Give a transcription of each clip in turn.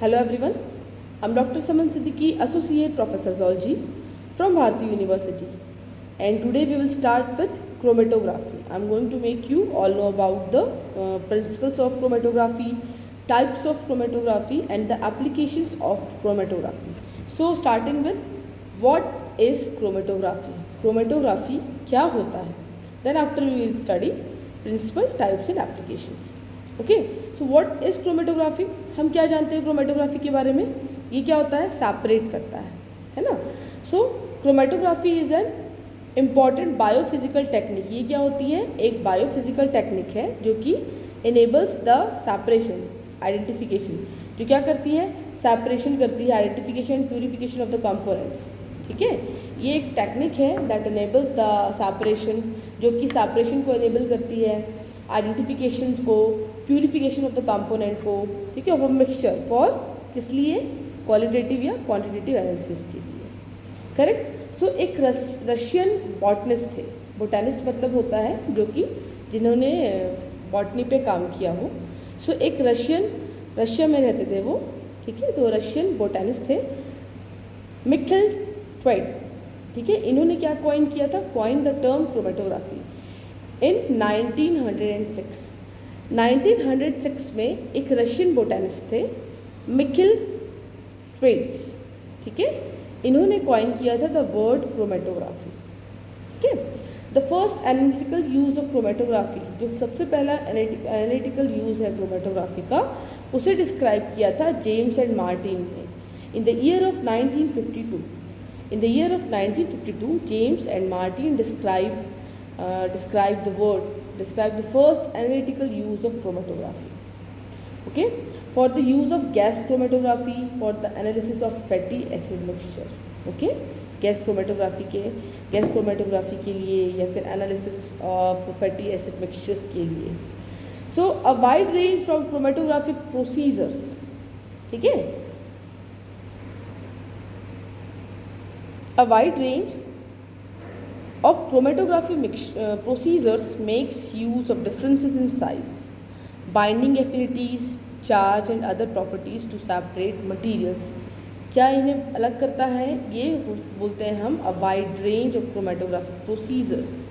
Hello everyone, I'm Dr. Saman Siddiqui, Associate Professor Zoology from Bharati University, and today we will start with chromatography. I'm going to make you all know about the principles of chromatography, types of chromatography and the applications of chromatography. So starting with what is chromatography? Chromatography क्या होता है? Then after we will study principle, types and applications. Okay, so what is chromatography? हम क्या जानते हैं chromatography के बारे में? ये क्या होता है? सेपरेट करता है ना? So chromatography is an important biophysical technique. ये क्या होती है? एक बायोफिजिकल टेक्निक है जो कि इनेबल्स द सेपरेशन, आइडेंटिफिकेशन. जो क्या करती है? सेपरेशन करती है, identification and purification of the components. ठीक है, ये एक टेक्निक है दैट इनेबल्स द सेपरेशन, जो कि सेपरेशन को इनेबल करती है, आइडेंटिफिकेशंस को, प्यूरिफिकेशन ऑफ द कंपोनेंट को. ठीक है, ऑफ मिक्सचर फॉर किस लिए? क्वालिटेटिव या क्वांटिटेटिव एनालिसिस के लिए. करेक्ट. सो एक रशियन बॉटनिस्ट थे. बोटानिस्ट मतलब होता है जो कि जिन्होंने बॉटनी पे काम किया हो. सो एक रशिया में रहते थे वो. ठीक है, तो रशियन बोटानिस्ट थे मिखेल ट्वेट. ठीक है, इन्होंने क्या कॉइन किया था? कॉइन द टर्म क्रोमेटोग्राफी इन 1906. 1906 में एक रशियन बोटानिस्ट थे मिखेल ट्वेट्स. ठीक है, इन्होंने कॉइन किया था द वर्ड क्रोमेटोग्राफी. ठीक है, the first analytical use of chromatography, जो सबसे पहला एनालिटिकल यूज़ है क्रोमेटोग्राफी का, उसे डिस्क्राइब किया था जेम्स एंड मार्टिन ने in the year of 1952. In the year of 1952, James and Martin described the first analytical use of chromatography. Okay, for the use of gas chromatography for the analysis of fatty acid mixture. Okay, gas chromatography के लिए या फिर analysis of fatty acid mixtures के लिए. So a wide range from chromatographic procedures. ठीक है, a wide range of chromatography procedures makes use of differences in size, binding affinities, charge and other properties to separate materials. क्या इन्हें अलग करता है? ये बोलते हैं हम a wide range of chromatographic procedures.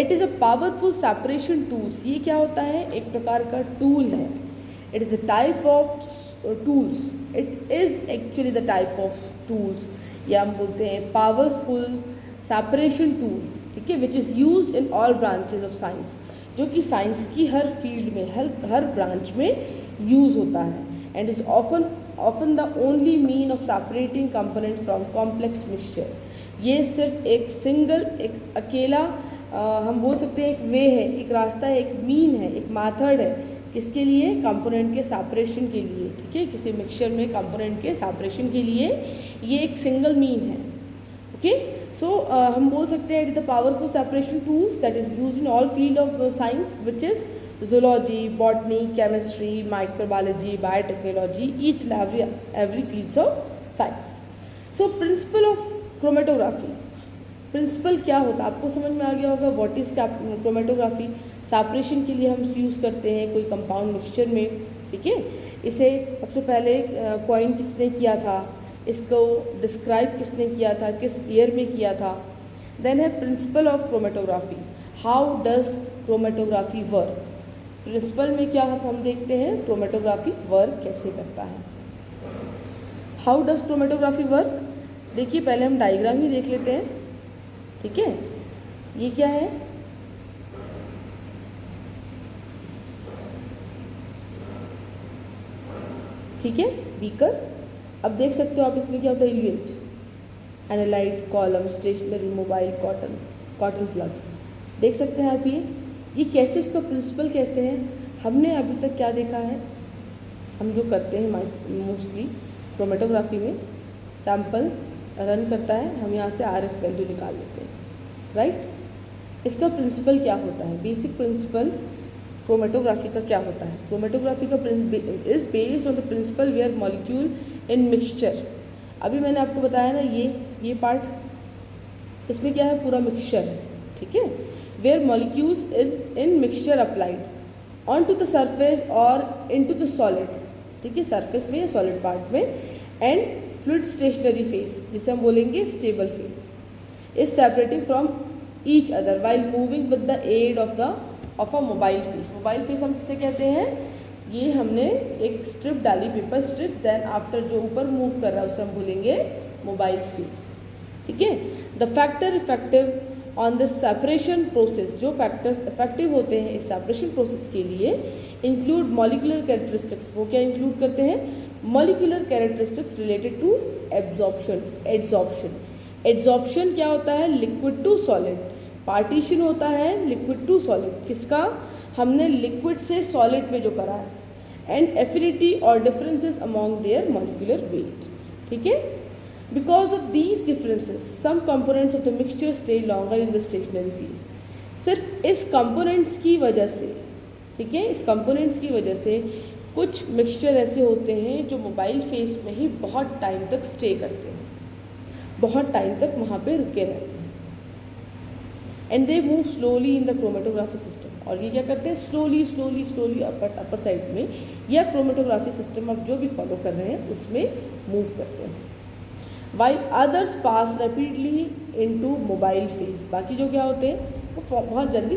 It is a powerful separation tools. ये क्या होता है? एक प्रकार का टूल है. It is a type of tools. It is actually the type of tools, या हम बोलते हैं पावरफुल सेपरेशन टूल. ठीक है, which is used in all branches of science, जो कि साइंस की हर फील्ड में, हर ब्रांच में यूज़ होता है. And is often the only mean of separating components from complex mixture. ये सिर्फ एक सिंगल, एक अकेला हम बोल सकते हैं एक वे है, एक रास्ता है, एक मीन है, एक मेथड है. किसके लिए? कंपोनेंट के सेपरेशन के लिए. ठीक है, किसी मिक्सचर में कंपोनेंट के सेपरेशन के लिए ये एक सिंगल मीन है. ओके, सो हम बोल सकते हैं it is the powerful separation tools that is used in all field of science which is zoology, botany, chemistry, microbiology, biotechnology, each and every fields of science. So principle of chromatography. Principle क्या होता है आपको समझ में आ गया होगा. What is chromatography? Separation के लिए हम यूज़ करते हैं कोई कंपाउंड मिक्सचर में. ठीक है, इसे सबसे पहले कॉइन किसने किया था? इसको डिस्क्राइब किसने किया था? किस ईयर में किया था? देन है principle of chromatography. How does chromatography work? Principle में क्या हम देखते हैं क्रोमेटोग्राफी वर्क कैसे करता है. How does chromatography work? देखिए, पहले हम डायग्राम ही देख लेते हैं. ठीक है, ये क्या है? ठीक है, बीकर. अब देख सकते हो आप इसमें क्या होता है? Eluent, analyte, column, stationary, mobile, cotton plug. देख सकते हैं आप ये कैसे, इसका प्रिंसिपल कैसे है? हमने अभी तक क्या देखा है? हम जो करते हैं मोस्टली क्रोमेटोग्राफी में, सैंपल रन करता है, हम यहाँ से RF वैल्यू निकाल लेते हैं. राइट, इसका प्रिंसिपल क्या होता है? बेसिक प्रिंसिपल क्रोमेटोग्राफी का क्या होता है? क्रोमेटोग्राफी का is based on the principle where molecule in mixture. अभी मैंने आपको बताया ना, ये पार्ट, इसमें क्या है? पूरा मिक्सचर है. ठीक है, where molecules is in mixture applied on to the surface और इन टू द सॉलिड. ठीक है, सरफेस में या सॉलिड पार्ट में, एंड फ्लूइड स्टेशनरी फेस जिसे हम बोलेंगे stable phase is separating from each other while moving with the aid of a mobile phase. Mobile phase हम किसे कहते हैं, ये हमने एक स्ट्रिप डाली, पेपर स्ट्रिप, देन आफ्टर जो ऊपर मूव कर रहा है उसे हम बोलेंगे मोबाइल फेस, ठीक है। The factor effective on this separation process, जो फैक्टर्स इफेक्टिव होते हैं इस सेपरेशन प्रोसेस के लिए, इंक्लूड मॉलिक्यूलर कैरेक्टरिस्टिक्स। वो क्या इंक्लूड करते हैं, molecular characteristics related to absorption. Adsorption क्या होता है, लिक्विड टू सॉलिड। पार्टीशन होता है लिक्विड टू सॉलिड, किसका, हमने लिक्विड से सॉलिड में जो करा है। एंड एफिनिटी और differences among their molecular weight, ठीक है। Because of these differences some components of the mixture stay longer in the stationary phase. सिर्फ इस कंपोनेंट्स की वजह से, ठीक है, इस कंपोनेंट्स की वजह से कुछ मिक्सचर ऐसे होते हैं जो मोबाइल फेज में ही बहुत टाइम तक स्टे करते हैं, बहुत टाइम तक वहाँ पे रुके रहते हैं। And they move slowly in the chromatography system, और ये क्या करते हैं, स्लोली अपर साइड में या क्रोमेटोग्राफी सिस्टम आप जो भी फॉलो कर रहे हैं उसमें मूव करते हैं। वाइल अदर्स पास रैपिडली इनटू मोबाइल फेज, बाकी जो क्या होते हैं वो बहुत जल्दी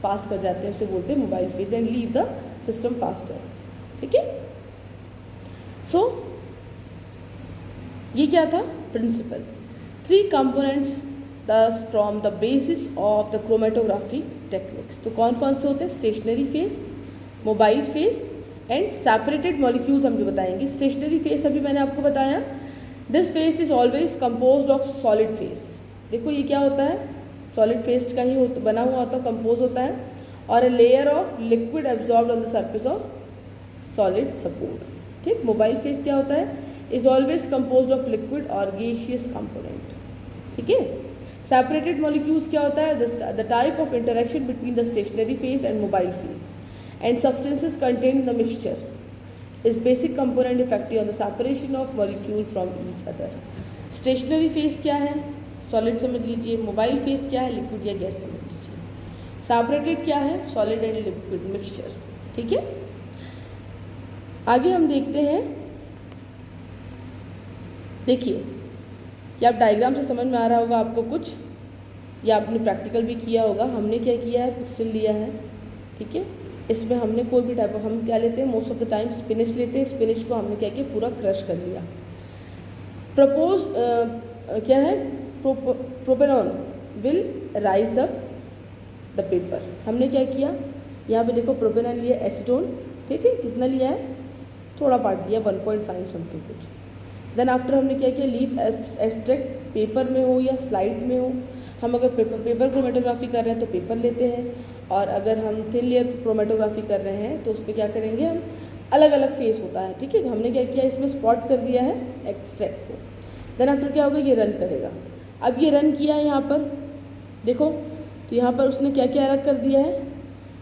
पास कर जाते हैं, उसे बोलते हैं mobile phase, and leave the system faster, ठीक है। सो ये क्या था, principle. 3 components thus from the basis of the chromatography techniques. तो कौन कौन से होते हैं, stationary phase, mobile phase and separated molecules हम जो बताएंगे। स्टेशनरी फेस अभी मैंने आपको बताया, this phase is always composed of solid phase. देखो ये क्या होता है, सॉलिड फेस का ही बना हुआ होता है, कंपोज होता है, और a layer of liquid absorbed on the surface of solid support, ठीक। मोबाइल फेस क्या होता है, is always composed of liquid और गैसियस कंपोनेंट, ठीक है। सेपरेटेड मॉलिक्यूल्स क्या होता है, the type of interaction between the stationary phase and mobile phase and substances contained in the mixture is basic component effective on the separation of molecule from each other. Stationary phase क्या है, solid समझ लीजिए, mobile phase क्या है, liquid या gas समझ लीजिए, separated क्या है, सॉलिड एंड लिक्विड मिक्सचर, ठीक है। आगे हम देखते हैं, देखिए या आप डायग्राम से समझ में आ रहा होगा आपको कुछ, या आपने प्रैक्टिकल भी किया होगा। हमने क्या किया है, पिस्टल लिया है, ठीक है। इसमें हमने कोई भी टाइप ऑफ, हम क्या लेते हैं, most of the time spinach लेते हैं। स्पिनिच को हमने क्या किया, पूरा क्रश कर लिया। क्या है, propanone will rise up the paper. हमने क्या किया, यहाँ पे देखो प्रोपेनॉन लिया, एसीटोन, ठीक है, कितना लिया है, थोड़ा पार्ट दिया, 1.5 समथिंग कुछ। देन आफ्टर हमने क्या किया, लीफ एक्सट्रैक्ट पेपर में हो या स्लाइड में हो, हम अगर पेपर क्रोमेटोग्राफी कर रहे हैं तो पेपर लेते हैं, और अगर हम थिन लेयर क्रोमेटोग्राफी कर रहे हैं तो उसमें क्या करेंगे, हम अलग अलग फेस होता है, ठीक है। हमने क्या किया, इसमें स्पॉट कर दिया है एक्सट्रैक्ट को। देन आफ्टर क्या होगा, ये रन करेगा। अब ये रन किया है यहाँ पर देखो, तो यहाँ पर उसने क्या क्या अलग कर दिया है,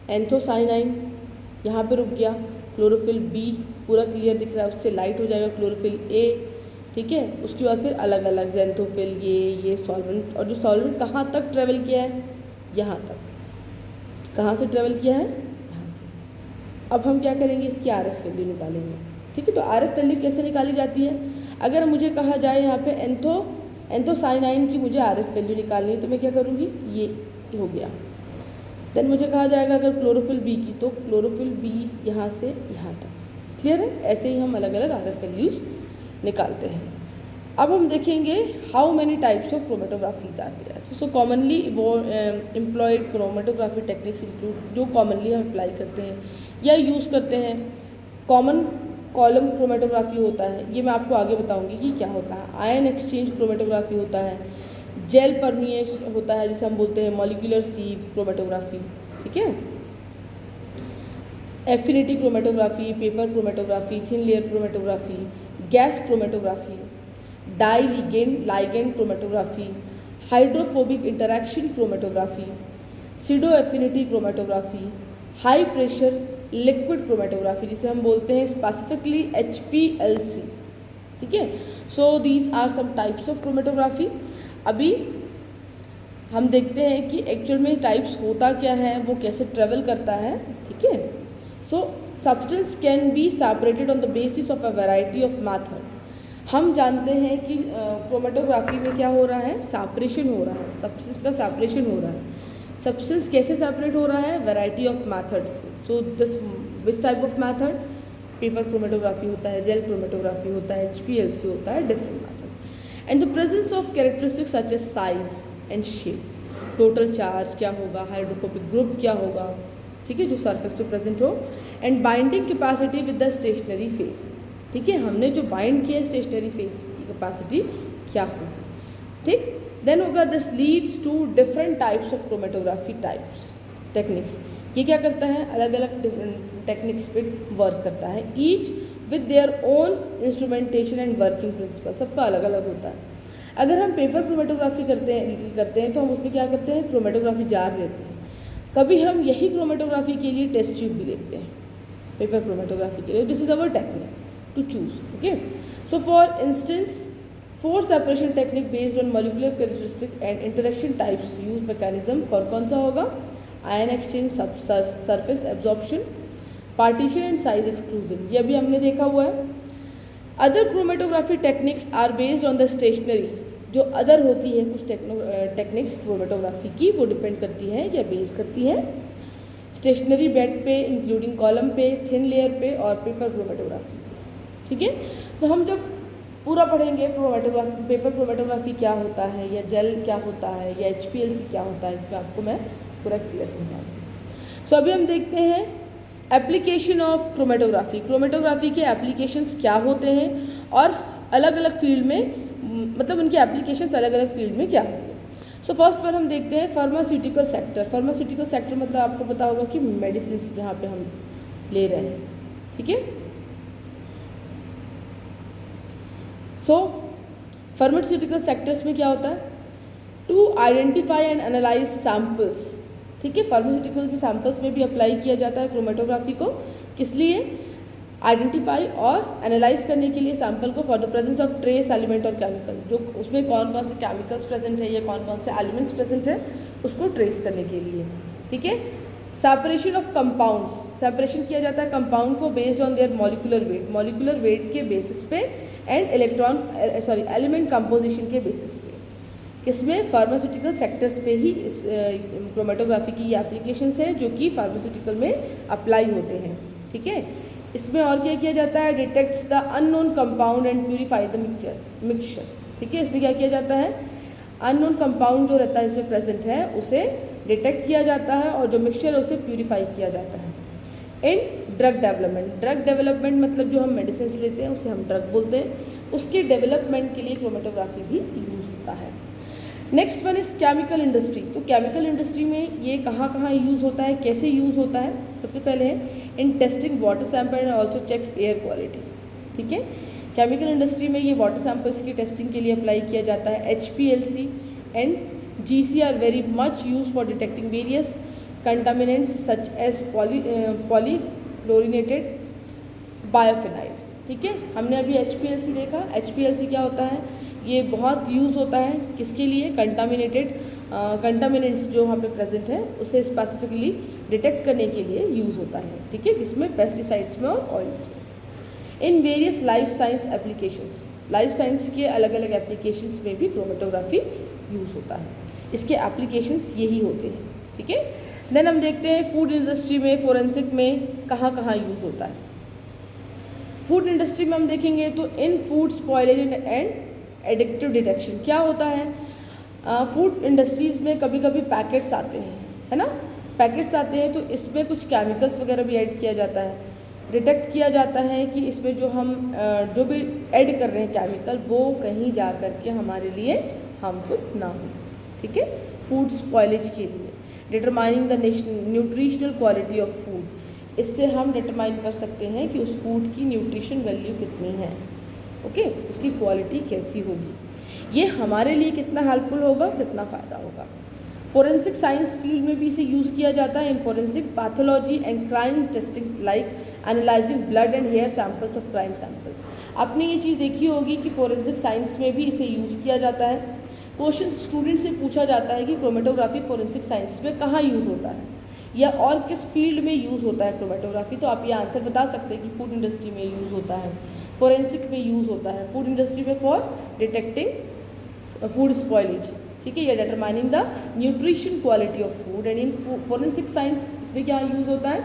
एंथोसाइनाइन यहाँ पर रुक गया, क्लोरोफिल बी पूरा क्लियर दिख रहा है, उससे लाइट हो जाएगा क्लोरोफिल ए, ठीक है। उसके बाद फिर अलग अलग जेंथोफिल, ये सॉल्वेंट, और जो सॉल्वेंट कहाँ तक ट्रेवल किया है, यहाँ तक। कहाँ से ट्रेवल किया है, यहाँ से। अब हम क्या करेंगे, इसकी आरएफ वैल्यू निकालेंगे, ठीक है। तो आरएफ वैल्यू कैसे निकाली जाती है, अगर मुझे कहा जाए यहाँ पे एंथोसाइनाइन की मुझे आरएफ वैल्यू निकालनी है तो मैं क्या करूँगी, ये हो गया। देन मुझे कहा जाएगा अगर क्लोरोफिल बी की, तो क्लोरोफिल बी यहाँ से यहाँ तक, क्लियर है। ऐसे ही हम अलग अलग आरएफ वैल्यूज निकालते हैं। अब हम देखेंगे how many types of chromatographies are there. So commonly वो एम्प्लॉयड क्रोमेटोग्राफी टेक्निक्स इंक्लूड, जो कॉमनली हम अप्लाई करते हैं या यूज़ करते हैं। कॉमन कॉलम क्रोमेटोग्राफी होता है, ये मैं आपको आगे बताऊंगी कि क्या होता है। आयन एक्सचेंज क्रोमेटोग्राफी होता है, जेल परमिएशन होता है जिसे हम बोलते हैं मॉलिक्यूलर सीव क्रोमेटोग्राफी, ठीक है। Affinity chromatography, paper chromatography, thin layer chromatography, gas chromatography, dye ligand chromatography, hydrophobic interaction chromatography, pseudo affinity chromatography, high pressure liquid chromatography जिसे हम बोलते हैं स्पेसिफिकली HPLC, ठीक है। So these are some types of chromatography. अभी हम देखते हैं कि एक्चुअल में टाइप्स होता क्या है, वो कैसे ट्रेवल करता है, ठीक है। So substance can be separated on the basis of a variety of method. हम जानते हैं कि क्रोमेटोग्राफी में क्या हो रहा है, सेपरेशन हो रहा है, सब्सटेंस का सेपरेशन हो रहा है। सब्सटेंस कैसे सेपरेट हो रहा है, variety of methods. So this which type of method, paper chromatography होता है, जेल क्रोमेटोग्राफी होता है, HPLC होता है, different method. And the presence of characteristics such as size and shape, total charge क्या होगा, हाइड्रोफोबिक ग्रुप क्या होगा, ठीक है, जो सरफेस पे प्रेजेंट हो, and binding capacity with the stationary phase, ठीक है, हमने जो बाइंड किया स्टेशनरी फेस की कैपेसिटी क्या होगी, ठीक। देन होगा this leads to different types of chromatography types techniques. ये क्या करता है, अलग अलग डिफरेंट टेक्निक्स पे वर्क करता है, each with their own instrumentation and working principle, सबका अलग अलग होता है। अगर हम पेपर क्रोमेटोग्राफी करते हैं तो हम उसमें क्या करते हैं, क्रोमेटोग्राफी जार लेते हैं। कभी हम यही क्रोमेटोग्राफी के लिए टेस्ट ट्यूब भी लेते हैं, पेपर क्रोमेटोग्राफी के लिए। This is our technique to choose, okay. So for instance 4 separation technique based on molecular characteristic and interaction types use mechanism कौन कौन सा होगा, ion exchange, surface absorption, partition and size exclusion, ये अभी हमने देखा हुआ है। Other chromatography techniques are based on the stationary, जो अदर होती है कुछ टेक्निक्स क्रोमेटोग्राफी की, वो डिपेंड करती है या बेस करती है स्टेशनरी बेड पे, इंक्लूडिंग कॉलम पे, थिन लेयर पे और पेपर क्रोमेटोग्राफी पे, ठीक है। तो हम जब पूरा पढ़ेंगे क्रोमेटोग्राफी, पेपर क्रोमेटोग्राफी क्या होता है, या जेल क्या होता है, या HPLC क्या होता है, इसमें आपको मैं पूरा क्लियर समझाऊंगी। सो अभी हम देखते हैं एप्लीकेशन ऑफ क्रोमेटोग्राफी। क्रोमेटोग्राफी के एप्लीकेशंस क्या होते हैं और अलग अलग फील्ड में, मतलब उनके एप्लीकेशंस अलग अलग फील्ड में क्या होंगे। सो फर्स्ट पर हम देखते हैं फार्मास्यूटिकल सेक्टर। फार्मास्यूटिकल सेक्टर मतलब आपको पता होगा कि मेडिसिन जहाँ पे हम ले रहे हैं, ठीक है। सो फार्मास्यूटिकल सेक्टर्स में क्या होता है, to identify and analyse samples, ठीक है। फार्मास्यूटिकल के सैम्पल्स में भी अप्लाई किया जाता है क्रोमेटोग्राफी को, किस लिए, आइडेंटिफाई और एनालाइज करने के लिए सैंपल को, for the presence of trace element और केमिकल, जो उसमें कौन कौन से केमिकल्स प्रेजेंट है या कौन कौन से एलिमेंट्स प्रेजेंट है उसको ट्रेस करने के लिए, ठीक है। सेपरेशन ऑफ कंपाउंड्स, सेपरेशन किया जाता है कंपाउंड को based on their molecular wait के बेसिस पे एंड एलिमेंट कंपोजिशन के बेसिस पे, किसमें, फार्मास्यूटिकल सेक्टर्स पे ही इस क्रोमेटोग्राफी की एप्लीकेशंस हैं जो कि फार्मास्यूटिकल में अप्लाई होते हैं, ठीक है। इसमें और क्या किया जाता है, detects the unknown compound and purify the mixture, ठीक है। इसमें क्या किया जाता है, अननोन कंपाउंड जो रहता है इसमें प्रेजेंट है उसे डिटेक्ट किया जाता है और जो मिक्सचर है उसे प्यूरिफाई किया जाता है। इन ड्रग डेवलपमेंट मतलब जो हम मेडिसिन लेते हैं उसे हम ड्रग बोलते हैं, उसके डेवलपमेंट के लिए क्रोमेटोग्राफी भी यूज़ होता है। Next one is chemical industry. तो केमिकल इंडस्ट्री में ये कहाँ कहाँ यूज़ होता है, कैसे यूज़ होता है, सबसे पहले है in testing water sample and also checks air quality, ठीक है। केमिकल इंडस्ट्री में ये वाटर सैंपल्स की टेस्टिंग के लिए अप्लाई किया जाता है। HPLC and GC are very much use for detecting various contaminants such as polychlorinated biphenyl, ठीक है। हमने अभी HPLC देखा। HPLC क्या होता है, ये बहुत यूज़ होता है किसके लिए, कंटामिनेंट्स जो वहाँ पे प्रेजेंट है उसे स्पेसिफिकली डिटेक्ट करने के लिए यूज़ होता है, ठीक है, किसमें, पेस्टिसाइड्स में और ऑयल्स में। In various life science applications, life science के अलग अलग एप्लीकेशंस में भी क्रोमेटोग्राफी यूज़ होता है, इसके एप्लीकेशंस यही होते हैं, ठीक है। देन हम देखते हैं फूड इंडस्ट्री में, फोरेंसिक में कहाँ कहाँ यूज़ होता है। फूड इंडस्ट्री में हम देखेंगे तो इन food spoilage and addictive detection क्या होता है, फूड इंडस्ट्रीज़ में कभी कभी पैकेट्स आते हैं, है ना, पैकेट्स आते हैं तो इसमें कुछ केमिकल्स वगैरह भी ऐड किया जाता है, डिटेक्ट किया जाता है कि इसमें जो हम जो भी ऐड कर रहे हैं केमिकल वो कहीं जा कर के हमारे लिए हार्मफुल ना हो, ठीक है। फूड स्पॉयलेज के लिए determining the nutritional quality of food, इससे हम डिटरमाइन कर सकते हैं कि उस फूड की न्यूट्रिशन वैल्यू कितनी है, ओके, उसकी क्वालिटी कैसी होगी, ये हमारे लिए कितना हेल्पफुल होगा, कितना फ़ायदा होगा। फोरेंसिक साइंस फील्ड में भी इसे यूज़ किया जाता है in forensic pathology and crime testing like analysing blood and hair samples of crime sample. आपने ये चीज़ देखी होगी कि फोरेंसिक साइंस में भी इसे यूज़ किया जाता है। क्वेश्चन स्टूडेंट से पूछा जाता है कि क्रोमेटोग्राफी फोरेंसिक साइंस में कहाँ यूज़ होता है, या और किस फील्ड में यूज़ होता है क्रोमेटोग्राफी, तो आप ये आंसर बता सकते हैं कि फूड इंडस्ट्री में यूज़ होता है, फोरेंसिक में यूज़ होता है, फूड इंडस्ट्री में फॉर डिटेक्टिंग फूड स्पॉइलेज, ठीक है, या determining the nutrition quality of food. And in forensic science इसमें क्या यूज़ होता है,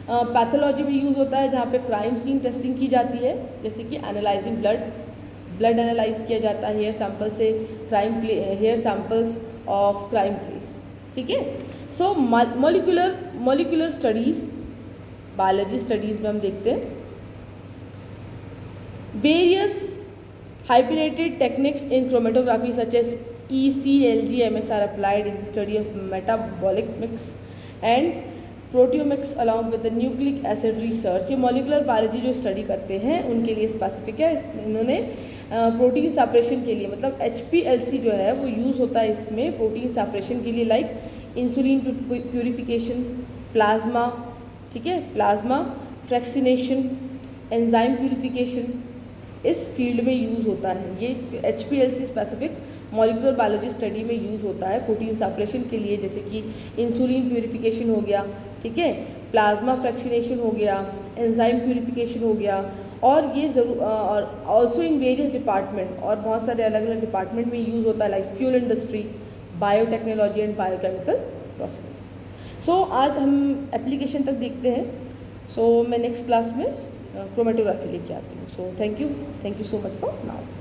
पैथोलॉजी में यूज़ होता है जहाँ पे क्राइम सीन टेस्टिंग की जाती है, जैसे कि एनालाइजिंग ब्लड एनालाइज किया जाता है हेयर सैंपल से, hair samples of crime place, ठीक है। So molecular studies, biology studies में हम देखते हैं various hyphenated techniques in chromatography such as ECLG-MS are applied in the study of metabolic mix and proteomics along with the nucleic acid research। ये molecular biology जो study करते हैं उनके लिए स्पेसिफिक है। इन्होंने प्रोटीन सेपरेशन के लिए, मतलब HPLC जो है वो यूज़ होता है इसमें प्रोटीन सेपरेशन के लिए, लाइक इंसुलिन प्यूरिफिकेशन, प्लाज्मा, ठीक है, प्लाज्मा फ्रैक्सिनेशन, एंजाइम प्यूरिफिकेशन, इस फील्ड में यूज़ होता है। ये HPLC specific molecular biology study में यूज़ होता है प्रोटीन सेपरेशन के लिए, जैसे कि इंसुलिन प्यूरिफिकेशन हो गया, ठीक है, प्लाज्मा फ्रैक्शनेशन हो गया, एंजाइम प्यूरिफिकेशन हो गया, और ये ज़रूर और ऑल्सो इन वेरियस डिपार्टमेंट, और बहुत सारे अलग अलग डिपार्टमेंट में यूज़ होता है, like fuel industry, biotechnology and biochemical processes. सो आज हम एप्लीकेशन तक देखते हैं। सो मैं नेक्स्ट क्लास में क्रोमेटोग्राफी लेके आती हूँ। So thank you so much for now.